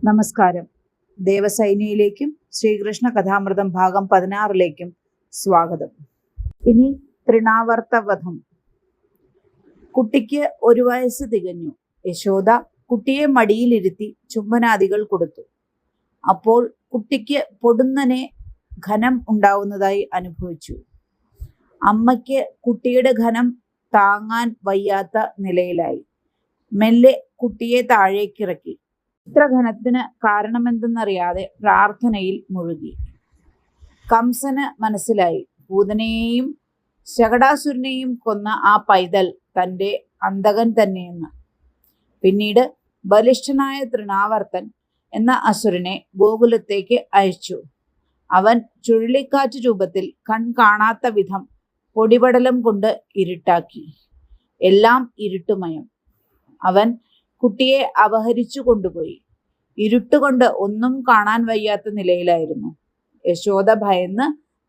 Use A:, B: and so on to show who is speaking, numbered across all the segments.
A: നമസ്കാരം. ദേവസൈന്യയിലേക്കും ശ്രീകൃഷ്ണ കഥാമൃതം ഭാഗം 16 സ്വാഗതം. ഇനി തൃണാവർത്തവധം. കുട്ടിക്ക് 1 വയസ്സ് തികഞ്ഞു. യശോദ കുട്ടിയെ മടിയിലിരുത്തി ചുംബനാദികൾ കൊടുത്തു. അപ്പോൾ കുട്ടിക്ക് പൊടുന്നനെ ഘനം ഉണ്ടാവുന്നതായി അനുഭവിച്ചു. അമ്മയ്ക്ക് കുട്ടിയുടെ ഘനം താങ്ങാൻ വയ്യാത്ത നിലയിലായി. മെല്ലെ കുട്ടിയെ താഴേക്കിറക്കി. ഇത്ര ഘനത്തിന് കാരണമെന്തെന്നറിയാതെ പ്രാർത്ഥനയിൽ മുഴുകി. കംസന് മനസ്സിലായി, പൂതനയെയും ശകടാസുരനെയും കൊന്ന ആ പൈതൽ തൻ്റെ അന്തകൻ തന്നെയെന്ന്. പിന്നീട് ബലിഷ്ഠനായ തൃണാവർത്തൻ എന്ന അസുരനെ ഗോകുലത്തേക്ക് അയച്ചു. അവൻ ചുഴലിക്കാറ്റ് രൂപത്തിൽ കാണാത്ത വിധം പൊടിപടലം കൊണ്ട് ഇരുട്ടാക്കി. എല്ലാം ഇരുട്ടുമയം. അവൻ കുട്ടിയെ അപഹരിച്ചു കൊണ്ടുപോയി. ഇരുട്ടുകൊണ്ട് ഒന്നും കാണാൻ വയ്യാത്ത നിലയിലായിരുന്നു. യശോദ ഭയന്ന്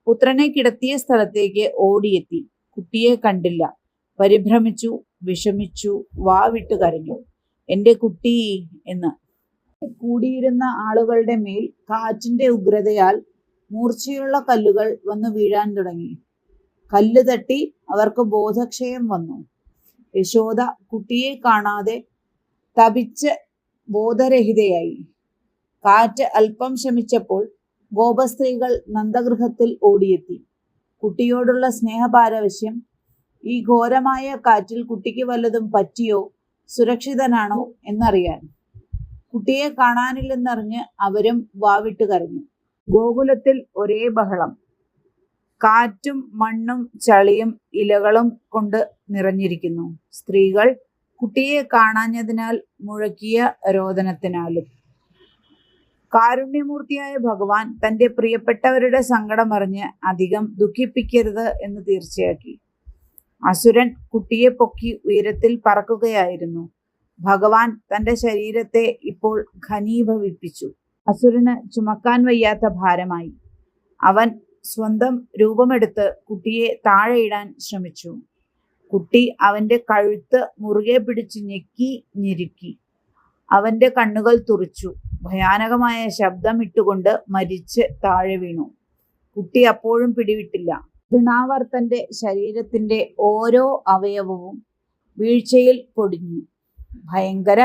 A: പുത്രനെ കിടത്തിയ സ്ഥലത്തേക്ക് ഓടിയെത്തി. കുട്ടിയെ കണ്ടില്ല. പരിഭ്രമിച്ചു, വിഷമിച്ചു, വാവിട്ട് കരഞ്ഞു, എൻ്റെ കുട്ടി എന്ന്. കൂടിയിരുന്ന ആളുകളുടെ മേൽ കാറ്റിന്റെ ഉഗ്രതയാൽ മൂർച്ചയുള്ള കല്ലുകൾ വന്നു വീഴാൻ തുടങ്ങി. കല്ല് തട്ടി അവർക്ക് ബോധക്ഷയം വന്നു. യശോദ കുട്ടിയെ കാണാതെ തപിച്ച് ബോധരഹിതയായി. കാറ്റ് അല്പം ശമിച്ചപ്പോൾ ഗോപസ്ത്രീകൾ നന്ദഗൃഹത്തിൽ ഓടിയെത്തി. കുട്ടിയോടുള്ള സ്നേഹപാരവശ്യം, ഈ ഘോരമായ കാറ്റിൽ കുട്ടിക്ക് വല്ലതും പറ്റിയോ, സുരക്ഷിതനാണോ എന്നറിയാൻ. കുട്ടിയെ കാണാനില്ലെന്നറിഞ്ഞ് അവരും വാവിട്ട് കരഞ്ഞു. ഗോകുലത്തിൽ ഒരേ ബഹളം. കാറ്റും മണ്ണും ചളിയും ഇലകളും കൊണ്ട് നിറഞ്ഞിരിക്കുന്നു. സ്ത്രീകൾ കുട്ടിയെ കാണാഞ്ഞതിനാൽ മുഴക്കിയ രോദനത്തിനാലും. കാരുണ്യമൂർത്തിയായ ഭഗവാൻ തൻ്റെ പ്രിയപ്പെട്ടവരുടെ സങ്കടമറിഞ്ഞ് അധികം ദുഃഖിപ്പിക്കരുത് എന്ന് തീർച്ചയാക്കി. അസുരൻ കുട്ടിയെ പൊക്കി ഉയരത്തിൽ പറക്കുകയായിരുന്നു. ഭഗവാൻ തൻ്റെ ശരീരത്തെ ഇപ്പോൾ ഘനീഭവിപ്പിച്ചു. അസുരന് ചുമക്കാൻ വയ്യാത്ത ഭാരമായി. അവൻ സ്വന്തം രൂപമെടുത്ത് കുട്ടിയെ താഴെയിടാൻ ശ്രമിച്ചു. കുട്ടി അവന്റെ കഴുത്ത് മുറുകെ പിടിച്ച് ഞെക്കി ഞെരുക്കി. അവന്റെ കണ്ണുകൾ തുറിച്ചു. ഭയാനകമായ ശബ്ദമിട്ടുകൊണ്ട് മരിച്ച് താഴെ വീണു. കുട്ടി അപ്പോഴും പിടിവിട്ടില്ല. തൃണാവർത്തന്റെ ശരീരത്തിന്റെ ഓരോ അവയവവും വീഴ്ചയിൽ പൊടിഞ്ഞു. ഭയങ്കര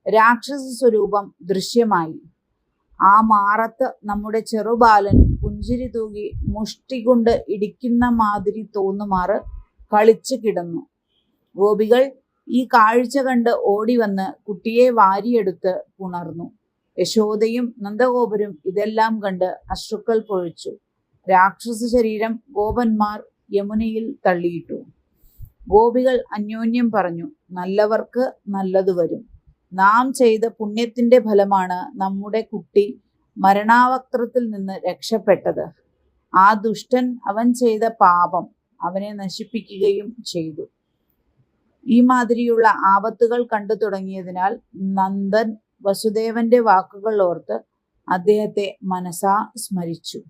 A: രാക്ഷസ സ്വരൂപം ദൃശ്യമായി. ആ മാറത്ത് നമ്മുടെ ചെറുബാലൻ പുഞ്ചിരി തൂകി മുഷ്ടി കൊണ്ട് ഇടിക്കുന്ന മാതിരി തോന്നുമാറ് കളിച്ചു കിടന്നു. ഗോപികൾ ഈ കാഴ്ച കണ്ട് ഓടിവന്ന് കുട്ടിയെ വാരിയെടുത്ത് പുണർന്നു. യശോദയും നന്ദഗോപരും ഇതെല്ലാം കണ്ട് അശ്രുക്കൾ പൊഴിച്ചു. രാക്ഷസ ശരീരം ഗോപന്മാർ യമുനയിൽ തള്ളിയിട്ടു. ഗോപികൾ അന്യോന്യം പറഞ്ഞു, നല്ലവർക്ക് നല്ലത് വരും. നാം ചെയ്ത പുണ്യത്തിന്റെ ഫലമാണ് നമ്മുടെ കുട്ടി മരണാവക്ത്രത്തിൽ നിന്ന് രക്ഷപ്പെട്ടത്. ആ ദുഷ്ടൻ അവൻ ചെയ്ത പാപം അവനെ നശിപ്പിക്കുകയും ചെയ്തു. ഈ മാതിരിയുള്ള ആപത്തുകൾ കണ്ടു തുടങ്ങിയതിനാൽ നന്ദൻ വസുദേവന്റെ വാക്കുകൾ ഓർത്ത് അദ്ദേഹത്തെ മനസാ സ്മരിച്ചു.